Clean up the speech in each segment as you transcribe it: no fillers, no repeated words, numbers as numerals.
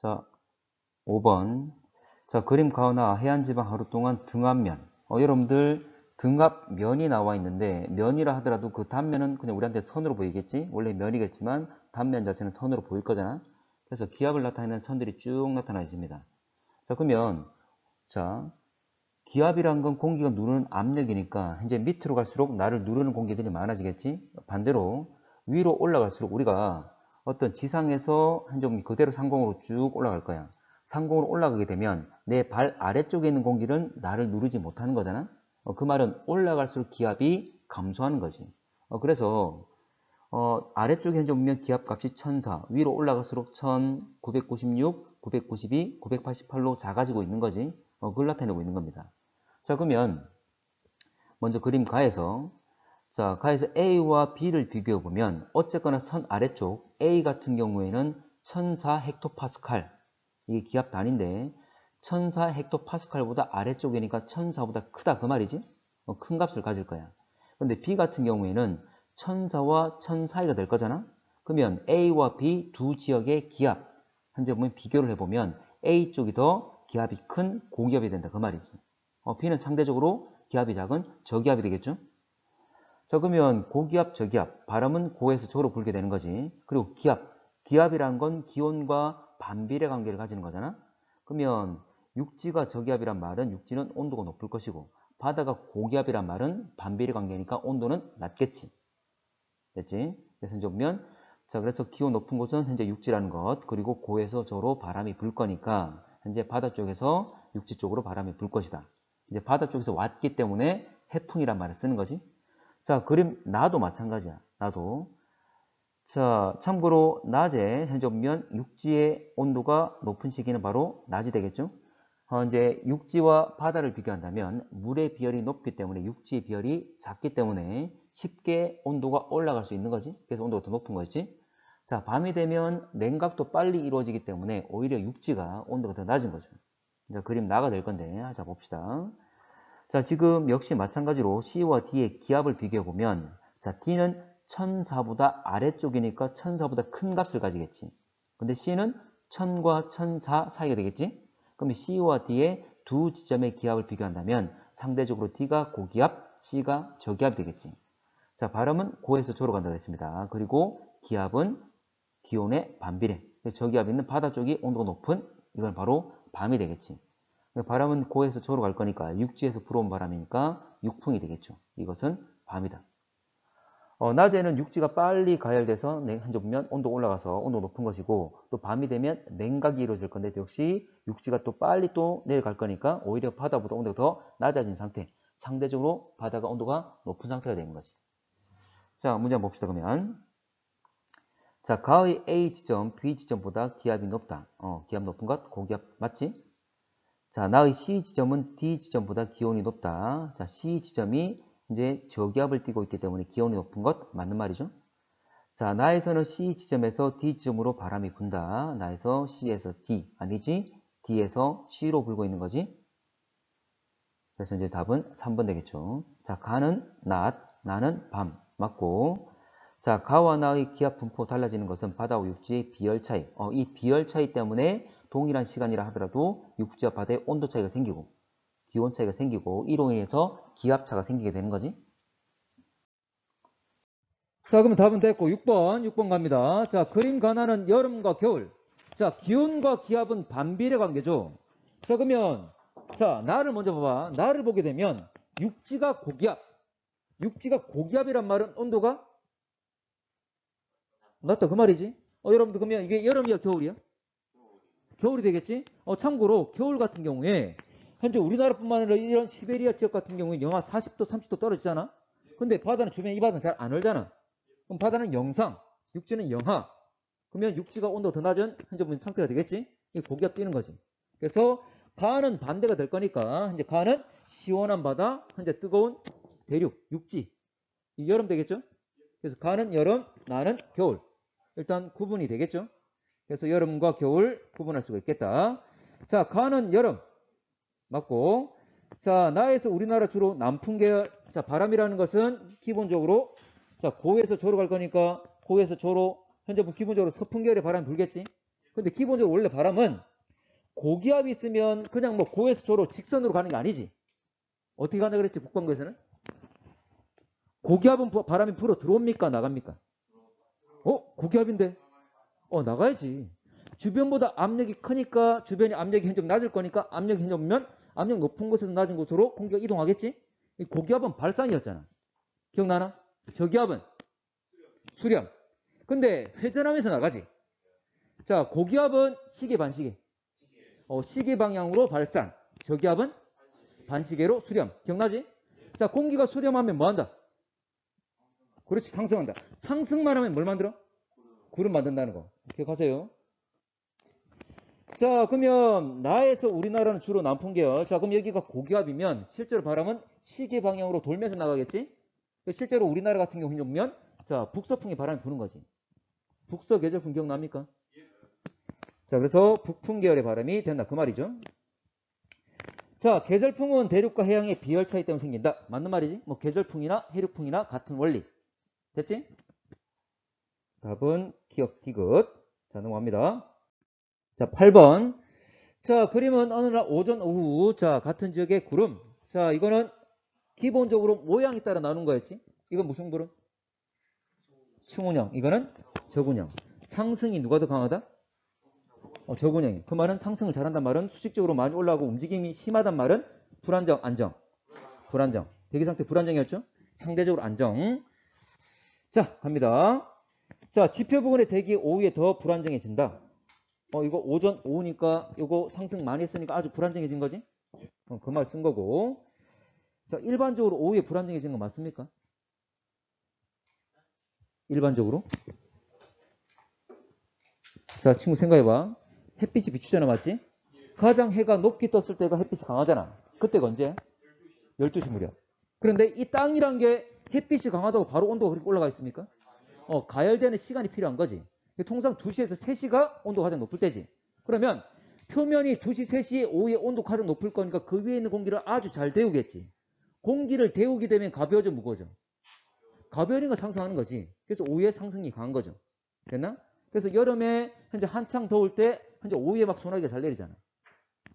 자, 5번. 자, 그림 가오나 해안지방 하루 동안 등압면. 여러분들 등압면이 나와 있는데 면이라 하더라도 그 단면은 그냥 우리한테 선으로 보이겠지? 원래 면이겠지만 단면 자체는 선으로 보일 거잖아. 그래서 기압을 나타내는 선들이 쭉 나타나 있습니다. 자, 그러면 자, 기압이란 건 공기가 누르는 압력이니까 이제 밑으로 갈수록 나를 누르는 공기들이 많아지겠지? 반대로 위로 올라갈수록 우리가 어떤 지상에서 좀 그대로 상공으로 쭉 올라갈 거야. 상공으로 올라가게 되면 내 발 아래쪽에 있는 공기는 나를 누르지 못하는 거잖아. 그 말은 올라갈수록 기압이 감소하는 거지. 그래서 아래쪽에 현재 보면 기압값이 1004, 위로 올라갈수록 1996, 992, 988로 작아지고 있는 거지. 그걸 나타내고 있는 겁니다. 자, 그러면 먼저 그림 가에서 자, 가에서 A와 B를 비교해 보면 어쨌거나 선 아래쪽 A 같은 경우에는 1004 헥토파스칼, 이게 기압 단위인데 1004 헥토파스칼보다 아래쪽이니까 1004보다 크다 그 말이지. 큰 값을 가질 거야. 근데 B 같은 경우에는 1004와 1004가 될 거잖아. 그러면 A와 B 두 지역의 기압 현재 보면 비교를 해보면 A 쪽이 더 기압이 큰 고기압이 된다 그 말이지. B는 상대적으로 기압이 작은 저기압이 되겠죠. 자, 그러면 고기압, 저기압, 바람은 고에서 저로 불게 되는 거지. 그리고 기압이란 건 기온과 반비례 관계를 가지는 거잖아. 그러면 육지가 저기압이란 말은 육지는 온도가 높을 것이고 바다가 고기압이란 말은 반비례 관계니까 온도는 낮겠지. 됐지? 그래서 이제 보면 자, 그래서 기온 높은 곳은 현재 육지라는 것, 그리고 고에서 저로 바람이 불 거니까 현재 바다 쪽에서 육지 쪽으로 바람이 불 것이다. 이제 바다 쪽에서 왔기 때문에 해풍이란 말을 쓰는 거지. 자, 그림 나도 마찬가지야. 나도. 자, 참고로 낮에 현재 보면 육지의 온도가 높은 시기는 바로 낮이 되겠죠. 이제 육지와 바다를 비교한다면 물의 비열이 높기 때문에 육지의 비열이 작기 때문에 쉽게 온도가 올라갈 수 있는 거지. 그래서 온도가 더 높은 거였지. 자, 밤이 되면 냉각도 빨리 이루어지기 때문에 오히려 육지가 온도가 더 낮은 거죠. 자, 그림 나가 될 건데, 자, 봅시다. 자, 지금 역시 마찬가지로 C와 D의 기압을 비교해 보면, 자, D는 1004보다 아래쪽이니까 1004보다 큰 값을 가지겠지. 근데 C는 1000과 1004 사이가 되겠지. 그러면 C와 D의 두 지점의 기압을 비교한다면 상대적으로 D가 고기압, C가 저기압이 되겠지. 자, 바람은 고에서 저로 간다고 했습니다. 그리고 기압은 기온의 반비례. 저기압이 있는 바다 쪽이 온도가 높은 이건 바로 밤이 되겠지. 바람은 고에서 저로 갈 거니까 육지에서 불어온 바람이니까 육풍이 되겠죠. 이것은 밤이다. 낮에는 육지가 빨리 가열돼서 현재 보면 온도 올라가서 온도 높은 것이고 또 밤이 되면 냉각이 이루어질 건데 역시 육지가 또 빨리 또 내려갈 거니까 오히려 바다보다 온도가 더 낮아진 상태. 상대적으로 바다가 온도가 높은 상태가 되는 거지. 자, 문제 한번 봅시다. 그러면 자, 가의 A 지점, B 지점보다 기압이 높다. 기압 높은 것 고기압 맞지? 자, 나의 C 지점은 D 지점보다 기온이 높다. 자, C 지점이 이제 저기압을 띠고 있기 때문에 기온이 높은 것 맞는 말이죠. 자, 나에서는 C 지점에서 D 지점으로 바람이 분다. 나에서 C에서 D 아니지? D에서 C로 불고 있는 거지. 그래서 이제 답은 3번 되겠죠. 자, 가는 낮, 나는 밤 맞고. 자, 가와 나의 기압 분포 달라지는 것은 바다와 육지의 비열 차이. 이 비열 차이 때문에 동일한 시간이라 하더라도 육지와 바다의 온도 차이가 생기고 기온 차이가 생기고 이로 인해서 기압차가 생기게 되는 거지. 자, 그러면 답은 됐고 6번 갑니다. 자, 그림 가나는 여름과 겨울. 자, 기온과 기압은 반비례 관계죠. 자, 그러면 자, 나를 먼저 봐봐. 나를 보게 되면 육지가 고기압이란 말은 온도가 낮다 그 말이지. 여러분들 그러면 이게 여름이야 겨울이야? 겨울이 되겠지? 참고로 겨울 같은 경우에 현재 우리나라뿐만 아니라 이런 시베리아 지역 같은 경우에 영하 40도, 30도 떨어지잖아? 근데 바다는 주변 이 바다는 잘 안 얼잖아. 그럼 바다는 영상, 육지는 영하. 그러면 육지가 온도가 더 낮은 현재 보면 상태가 되겠지? 이 고기압 뛰는 거지. 그래서 가는 반대가 될 거니까 현재 가는 시원한 바다, 현재 뜨거운 대륙, 육지. 이 여름 되겠죠? 그래서 가는 여름, 나는 겨울. 일단 구분이 되겠죠? 그래서 여름과 겨울 구분할 수가 있겠다. 자, 가는 여름 맞고. 자, 나에서 우리나라 주로 남풍 계열. 자, 바람이라는 것은 기본적으로 자, 고에서 저로 갈 거니까 고에서 저로 현재 기본적으로 서풍 계열의 바람이 불겠지. 근데 기본적으로 원래 바람은 고기압이 있으면 그냥 뭐 고에서 조로 직선으로 가는 게 아니지. 어떻게 가나 그랬지, 북반구에서는? 고기압은 바람이 불어 들어옵니까? 나갑니까? 고기압인데? 나가야지. 주변보다 압력이 크니까 주변이 압력이 현적 낮을 거니까 압력이 현적면 압력 높은 곳에서 낮은 곳으로 공기가 이동하겠지? 이 고기압은 발산이었잖아. 기억나나? 저기압은 수렴. 근데 회전하면서 나가지. 자, 고기압은 시계 반시계. 시계 방향으로 발산. 저기압은 반시계로 수렴. 기억나지? 자, 공기가 수렴하면 뭐 한다? 그렇지, 상승한다. 상승만 하면 뭘 만들어? 구름 만든다는 거. 기억하세요? 자, 그러면 나에서 우리나라는 주로 남풍계열. 자, 그럼 여기가 고기압이면 실제로 바람은 시계 방향으로 돌면서 나가겠지? 실제로 우리나라 같은 경우 보면 자, 북서풍이 바람이 부는 거지. 북서 계절풍 기억납니까? 자, 그래서 북풍 계열의 바람이 된다. 그 말이죠. 자, 계절풍은 대륙과 해양의 비열 차이 때문에 생긴다. 맞는 말이지? 뭐 계절풍이나 해륙풍이나 같은 원리. 됐지? 답은 기억 디귿. 자, 넘어갑니다. 자, 8번. 자, 그림은 어느 날 오전 오후 자, 같은 지역의 구름. 자, 이거는 기본적으로 모양에 따라 나눈 거였지. 이건 무슨 구름? 충운형. 이거는 저군형. 상승이 누가 더 강하다? 저군형이. 그 말은 상승을 잘한단 말은 수직적으로 많이 올라가고 움직임이 심하단 말은 불안정, 안정. 불안정. 대기상태 불안정이었죠? 상대적으로 안정. 자, 갑니다. 자, 지표 부근의 대기 오후에 더 불안정해진다. 이거 오전 오후니까 이거 상승 많이 했으니까 아주 불안정해진 거지? 그 말 쓴 거고. 자, 일반적으로 오후에 불안정해진 거 맞습니까? 일반적으로. 자, 친구 생각해봐. 햇빛이 비추잖아, 맞지? 가장 해가 높게 떴을 때가 햇빛이 강하잖아. 그때가 언제? 12시 무렵. 그런데 이 땅이란 게 햇빛이 강하다고 바로 온도가 그렇게 올라가 있습니까? 가열되는 시간이 필요한 거지. 통상 2시에서 3시가 온도가 가장 높을 때지. 그러면 표면이 2시, 3시 오후에 온도가 가장 높을 거니까 그 위에 있는 공기를 아주 잘 데우겠지. 공기를 데우게 되면 가벼워져, 무거워져? 가벼우니까 상승하는 거지. 그래서 오후에 상승이 강한 거죠. 됐나? 그래서 여름에 현재 한창 더울 때 현재 오후에 막 소나기가 잘 내리잖아.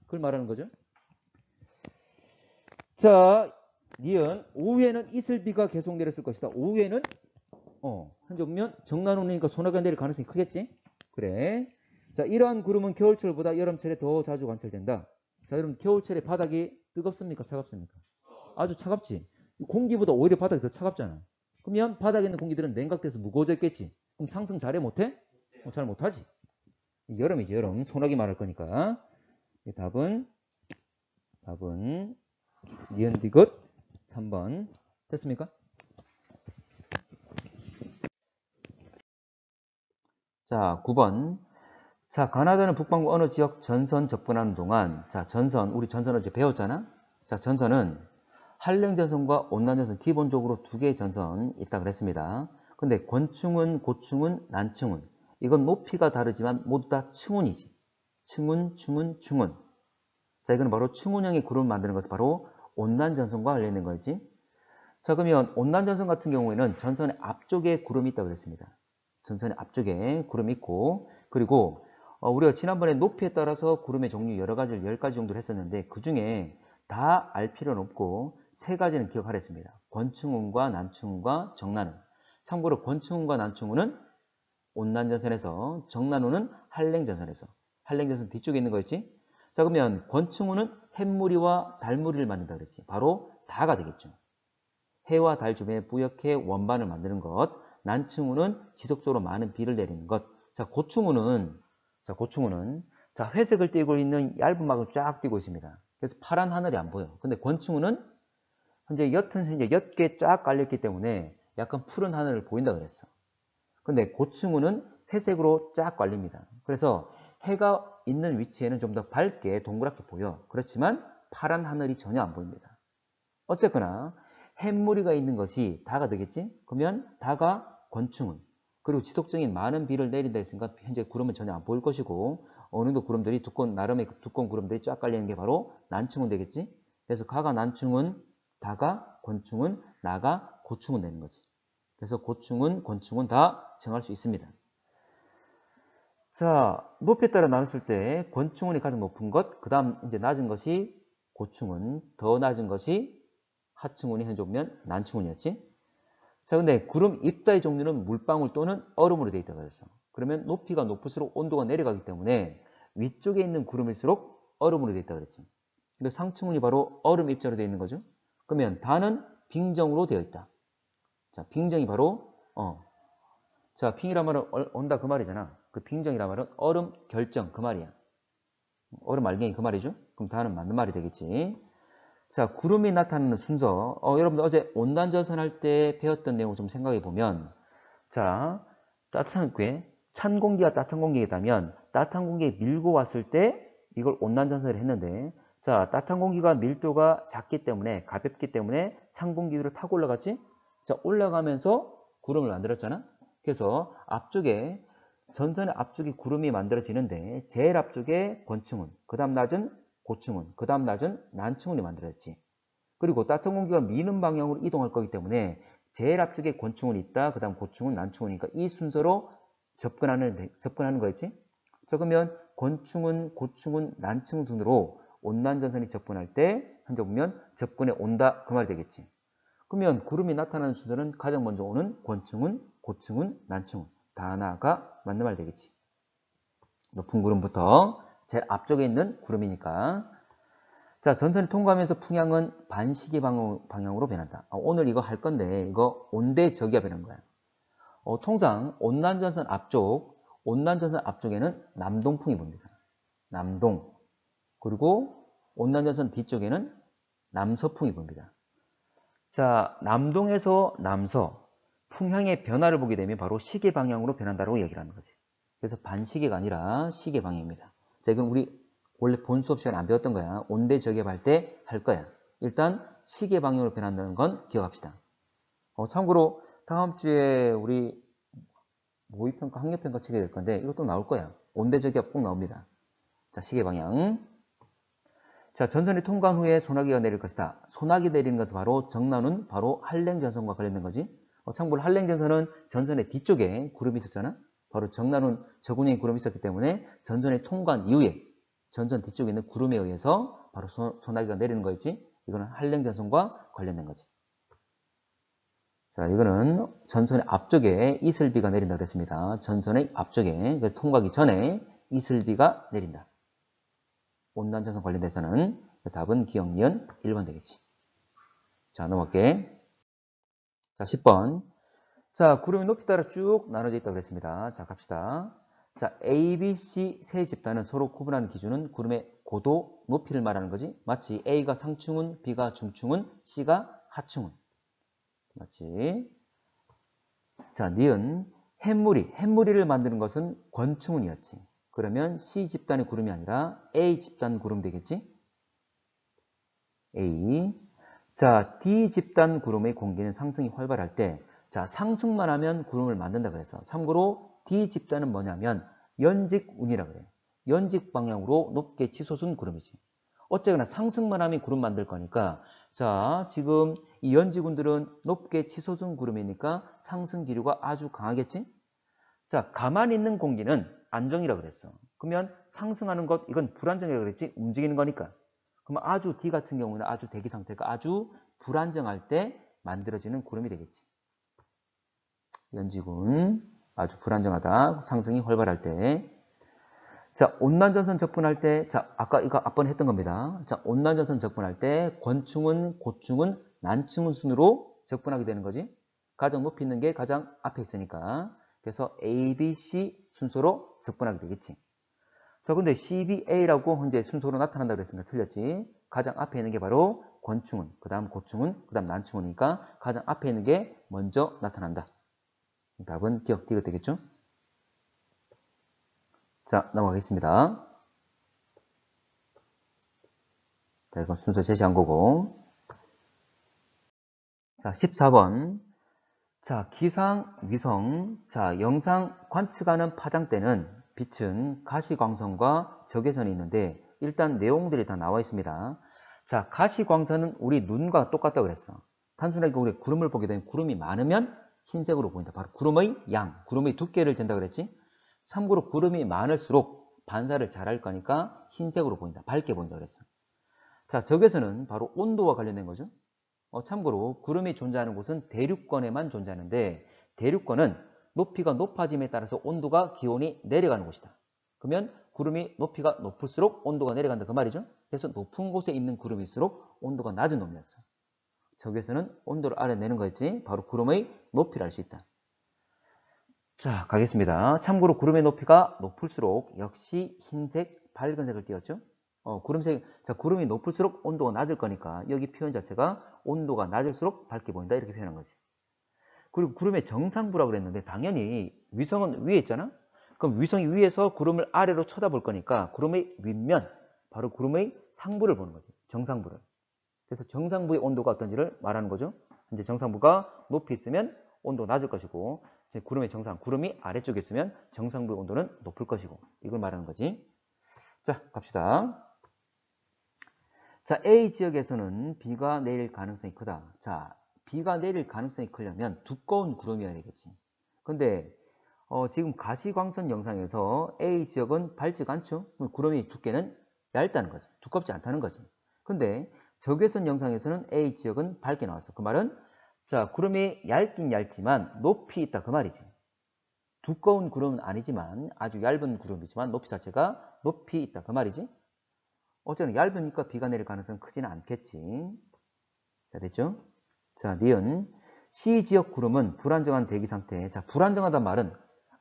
그걸 말하는 거죠. 자, 니은 오후에는 이슬비가 계속 내렸을 것이다. 오후에는 현재 보면 정난 오니까 소나기가 내릴 가능성이 크겠지? 그래. 자, 이러한 구름은 겨울철보다 여름철에 더 자주 관찰된다. 자, 여러분 겨울철에 바닥이 뜨겁습니까? 차갑습니까? 아주 차갑지. 공기보다 오히려 바닥이 더 차갑잖아. 그러면 바닥에 있는 공기들은 냉각돼서 무거워졌겠지. 그럼 상승 잘해 못해? 잘 못하지. 여름이지, 여름. 소나기 말할 거니까. 답은 니은 디귿 3번. 됐습니까? 자, 9번. 자, 가나다는 북반구 어느 지역 전선 접근하는 동안, 자, 전선, 우리 전선을 이제 배웠잖아? 자, 전선은 한랭전선과 온난전선 기본적으로 두 개의 전선 있다 그랬습니다. 근데 권충운, 고충운, 난충운. 이건 높이가 다르지만 모두 다 충운이지. 충운, 충운, 충운. 자, 이거는 바로 충운형의 구름을 만드는 것은 바로 온난전선과 관련된 거지. 자, 그러면 온난전선 같은 경우에는 전선의 앞쪽에 구름이 있다고 그랬습니다. 전선의 앞쪽에 구름이 있고, 그리고 우리가 지난번에 높이에 따라서 구름의 종류 여러 가지를 10가지 정도를 했었는데 그 중에 다 알 필요는 없고 세 가지는 기억하랬습니다. 권충운과 난충운과 정난운. 참고로 권충운과 난충운은 온난전선에서, 정난운은 한랭전선에서. 한랭전선 뒤쪽에 있는 거였지? 자, 그러면 권충운은 햇무리와 달무리를 만든다 그랬지. 바로 다가 되겠죠. 해와 달 주변에 뿌옇게 원반을 만드는 것. 난충운은 지속적으로 많은 비를 내리는 것. 자, 고충운은 자, 회색을 띠고 있는 얇은 막을 쫙 띠고 있습니다. 그래서 파란 하늘이 안 보여. 근데 권충운은 현재 옅게 쫙 깔렸기 때문에 약간 푸른 하늘을 보인다 그랬어. 근데 고충운은 회색으로 쫙 깔립니다. 그래서 해가 있는 위치에는 좀 더 밝게 동그랗게 보여. 그렇지만 파란 하늘이 전혀 안 보입니다. 어쨌거나 햇무리가 있는 것이 다가 되겠지? 그러면 다가 권충운. 그리고 지속적인 많은 비를 내린다 했으니까 현재 구름은 전혀 안 보일 것이고 어느 정도 구름들이 나름의 두꺼운 구름들이 쫙 깔리는 게 바로 난충운 되겠지? 그래서 가가 난충운, 다가 권충운, 나가 고충운 되는 거지. 그래서 고충운, 권충운 다 정할 수 있습니다. 자, 높이에 따라 나눴을 때 권충은이 가장 높은 것, 그 다음 이제 낮은 것이 고충은, 더 낮은 것이 하충운이 현재 보면 난충운이었지. 자, 근데 구름 입자의 종류는 물방울 또는 얼음으로 되어 있다고 했어. 그러면 높이가 높을수록 온도가 내려가기 때문에 위쪽에 있는 구름일수록 얼음으로 되어 있다고 그랬지. 근데 상층운이 바로 얼음 입자로 되어 있는 거죠. 그러면 다는 빙정으로 되어 있다. 자, 빙정이 바로 자, 빙이란 말은 온다 그 말이잖아. 그 빙정이란 말은 얼음 결정 그 말이야. 얼음 알갱이 그 말이죠. 그럼 다는 맞는 말이 되겠지. 자, 구름이 나타나는 순서. 여러분들 어제 온난전선 할 때 배웠던 내용을 좀 생각해 보면, 자, 따뜻한 게 찬 공기가 따뜻한 공기이다면 따뜻한 공기에 밀고 왔을 때 이걸 온난전선을 했는데, 자, 따뜻한 공기가 밀도가 작기 때문에 가볍기 때문에 찬 공기 위로 타고 올라갔지. 자, 올라가면서 구름을 만들었잖아. 그래서 앞쪽에 전선의 앞쪽에 구름이 만들어지는데 제일 앞쪽에 권충운, 그 다음 낮은 고충운, 그 다음 낮은 난충운이 만들어졌지. 그리고 따뜻한 공기가 미는 방향으로 이동할 거기 때문에 제일 앞쪽에 권충운이 있다, 그 다음 고충운, 난충운이니까 이 순서로 접근하는 거였지. 자, 그러면 권충운, 고충운, 난충운 순으로 온난전선이 접근할 때 현재 보면 접근해 온다 그 말이 되겠지. 그러면 구름이 나타나는 순서는 가장 먼저 오는 권충운, 고충운, 난충운 다나가 맞는 말 되겠지. 높은 구름부터 제일 앞쪽에 있는 구름이니까. 자, 전선이 통과하면서 풍향은 반시계 방향으로 변한다. 오늘 이거 할 건데 이거 온대저기가 변한 거야. 통상 온난전선 앞쪽에는 남동풍이 붑니다. 남동. 그리고 온난전선 뒤쪽에는 남서풍이 붑니다. 자, 남동에서 남서 풍향의 변화를 보게 되면 바로 시계 방향으로 변한다고 얘기를 하는 거지. 그래서 반시계가 아니라 시계 방향입니다. 자, 이건 우리 원래 본 수업 시간에 안 배웠던 거야. 온대저기압 할 때 할 거야. 일단 시계 방향으로 변한다는 건 기억합시다. 참고로 다음 주에 우리 모의평가, 학력평가 치게 될 건데 이것도 나올 거야. 온대저기압 꼭 나옵니다. 자, 시계 방향. 자, 전선이 통과한 후에 소나기가 내릴 것이다. 소나기 내리는 것은 바로 정나는 바로 한랭전선과 관련된 거지. 참고로 한랭전선은 전선의 뒤쪽에 구름이 있었잖아. 바로 정나는 저군의 구름이 있었기 때문에 전선이 통과한 이후에 전선 뒤쪽에 있는 구름에 의해서 바로 소나기가 내리는 거였지. 이거는 한랭전선과 관련된 거지. 자, 이거는 전선의 앞쪽에 이슬비가 내린다고 했습니다. 전선의 앞쪽에, 그래서 통과하기 전에 이슬비가 내린다. 온난전선 관련돼서는 답은 기억, 니은 1번 되겠지. 자, 넘어갈게. 자, 10번. 자, 구름의 높이 따라 쭉 나눠져 있다고 그랬습니다. 자, 갑시다. 자, A, B, C 세 집단은 서로 구분하는 기준은 구름의 고도, 높이를 말하는 거지. 마치 A가 상충운, B가 중충운, C가 하충운. 맞지? 자, 니은 햇무리를 만드는 것은 권충운이었지. 그러면 C 집단의 구름이 아니라 A 집단 구름 되겠지? A. 자, D 집단 구름의 공기는 상승이 활발할 때, 자, 상승만 하면 구름을 만든다 그래서. 참고로 D 집단은 뭐냐면 연직운이라 그래. 연직 방향으로 높게 치솟은 구름이지. 어쨌거나 상승만 하면 구름 만들 거니까, 자, 지금 이 연직운들은 높게 치솟은 구름이니까 상승 기류가 아주 강하겠지? 자, 가만히 있는 공기는 안정이라 그랬어. 그러면 상승하는 것, 이건 불안정이라 그랬지? 움직이는 거니까. 그러면 아주 D 같은 경우는 아주 대기 상태가 아주 불안정할 때 만들어지는 구름이 되겠지. 연지군 아주 불안정하다. 상승이 활발할 때. 자, 온난전선 접근할 때, 자, 아까 이거 앞번 했던 겁니다. 자, 온난전선 접근할 때 권충은, 고충은, 난충은 순으로 접근하게 되는 거지. 가장 높이 있는 게 가장 앞에 있으니까. 그래서 A, B, C 순서로 접근하게 되겠지. 자, 근데 CBA라고 현재 순서로 나타난다고 그랬으니까 틀렸지. 가장 앞에 있는 게 바로 권충운, 그 다음 고충운, 그 다음 난충운이니까 가장 앞에 있는 게 먼저 나타난다. 답은 기억, D가 되겠죠? 자, 넘어가겠습니다. 자, 이건 순서 제시한 거고. 자, 14번. 자, 기상, 위성. 자, 영상 관측하는 파장대는 빛은 가시광선과 적외선이 있는데 일단 내용들이 다 나와 있습니다. 자, 가시광선은 우리 눈과 똑같다고 그랬어. 단순하게 우리 구름을 보게 되면 구름이 많으면 흰색으로 보인다. 바로 구름의 양, 구름의 두께를 잰다 그랬지? 참고로 구름이 많을수록 반사를 잘할 거니까 흰색으로 보인다. 밝게 보인다 그랬어. 자, 적외선은 바로 온도와 관련된 거죠. 참고로 구름이 존재하는 곳은 대륙권에만 존재하는데 대륙권은 높이가 높아짐에 따라서 온도가 기온이 내려가는 곳이다. 그러면 구름이 높이가 높을수록 온도가 내려간다 그 말이죠. 그래서 높은 곳에 있는 구름일수록 온도가 낮은 놈이었어. 적외선은 온도를 알아내는 거였지 바로 구름의 높이를 알 수 있다. 자, 가겠습니다. 참고로 구름의 높이가 높을수록 역시 흰색, 밝은색을 띄웠죠. 구름이 높을수록 온도가 낮을 거니까 여기 표현 자체가 온도가 낮을수록 밝게 보인다 이렇게 표현한 거지. 그리고 구름의 정상부라고 그랬는데 당연히 위성은 위에 있잖아. 그럼 위성이 위에서 구름을 아래로 쳐다볼 거니까 구름의 윗면, 바로 구름의 상부를 보는 거지. 정상부를. 그래서 정상부의 온도가 어떤지를 말하는 거죠. 이제 정상부가 높이 있으면 온도가 낮을 것이고 구름의 정상, 구름이 아래쪽에 있으면 정상부의 온도는 높을 것이고 이걸 말하는 거지. 자, 갑시다. 자, A 지역에서는 비가 내릴 가능성이 크다. 자, 비가 내릴 가능성이 크려면 두꺼운 구름이어야 되겠지. 근데 지금 가시광선 영상에서 A 지역은 밝지가 않죠. 구름의 두께는 얇다는 거지. 두껍지 않다는 거지. 근데 적외선 영상에서는 A 지역은 밝게 나왔어. 그 말은 자, 구름이 얇긴 얇지만 높이 있다 그 말이지. 두꺼운 구름은 아니지만 아주 얇은 구름이지만 높이 자체가 높이 있다 그 말이지. 어쨌든 얇으니까 비가 내릴 가능성은 크지는 않겠지. 자, 됐죠? 자, 니은 C 지역 구름은 불안정한 대기 상태. 자, 불안정하단 말은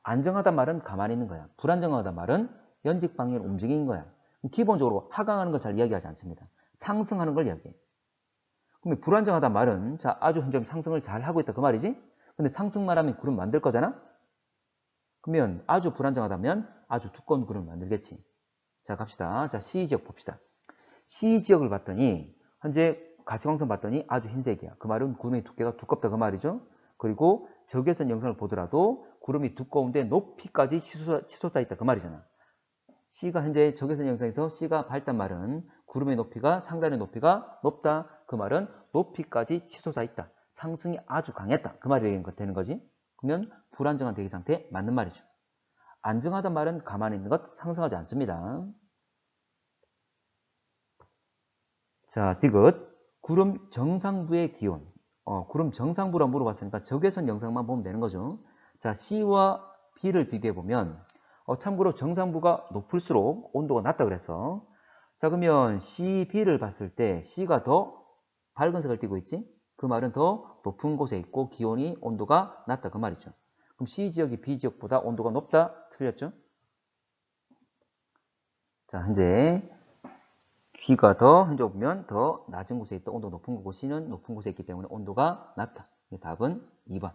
안정하단 말은 가만히 있는 거야. 불안정하단 말은 연직 방향 움직이는 거야. 기본적으로 하강하는 걸 잘 이야기하지 않습니다. 상승하는 걸 이야기해. 그럼 불안정하단 말은 자, 아주 현재 상승을 잘 하고 있다 그 말이지. 근데 상승만 하면 구름 만들 거잖아. 그러면 아주 불안정하다면 아주 두꺼운 구름을 만들겠지. 자, 갑시다. 자, C 지역 봅시다. C 지역을 봤더니 현재 가시광선 봤더니 아주 흰색이야. 그 말은 구름의 두께가 두껍다 그 말이죠. 그리고 적외선 영상을 보더라도 구름이 두꺼운데 높이까지 치솟아 있다 그 말이잖아. C가 현재 적외선 영상에서 C가 밝단 말은 구름의 높이가 상단의 높이가 높다. 그 말은 높이까지 치솟아 있다. 상승이 아주 강했다. 그 말이 되는 거지. 그러면 불안정한 대기 상태 맞는 말이죠. 안정하단 말은 가만히 있는 것, 상승하지 않습니다. 자, 디귿. 구름 정상부의 기온. 구름 정상부라 물어봤으니까 적외선 영상만 보면 되는 거죠. 자, C와 B를 비교해보면, 참고로 정상부가 높을수록 온도가 낮다 그랬어. 자, 그러면 C, B를 봤을 때 C가 더 밝은색을 띠고 있지? 그 말은 더 높은 곳에 있고 기온이, 온도가 낮다 그 말이죠. 그럼 C 지역이 B 지역보다 온도가 높다? 틀렸죠? 자, 현재 B가 현재 보면 더 낮은 곳에 있다. 온도 높은 곳, C는 높은 곳에 있기 때문에 온도가 낮다. 답은 2번.